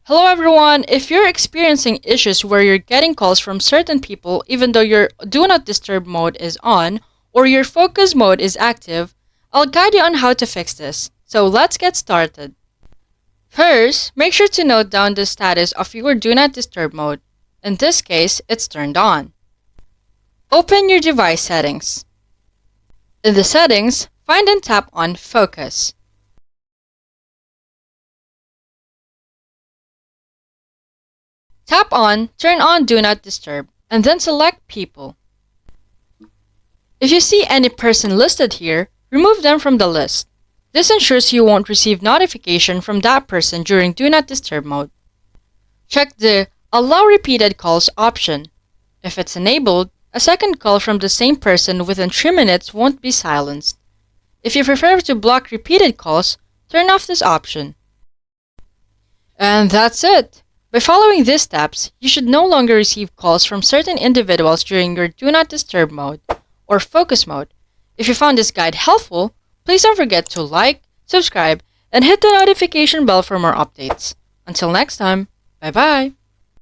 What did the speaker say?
Hello everyone! If you're experiencing issues where you're getting calls from certain people even though your Do Not Disturb mode is on or your focus mode is active, I'll guide you on how to fix this. So let's get started. First, make sure to note down the status of your Do Not Disturb mode. In this case, it's turned on. Open your device settings. In the settings, find and tap on Focus. Tap on Turn on Do Not Disturb and then select People. If you see any person listed here, remove them from the list. This ensures you won't receive notification from that person during Do Not Disturb mode. Check the Allow Repeated Calls option. If it's enabled, a second call from the same person within 3 minutes won't be silenced. If you prefer to block repeated calls, turn off this option. And that's it! By following these steps, you should no longer receive calls from certain individuals during your Do Not Disturb mode or focus mode. If you found this guide helpful, please don't forget to like, subscribe, and hit the notification bell for more updates. Until next time, bye-bye!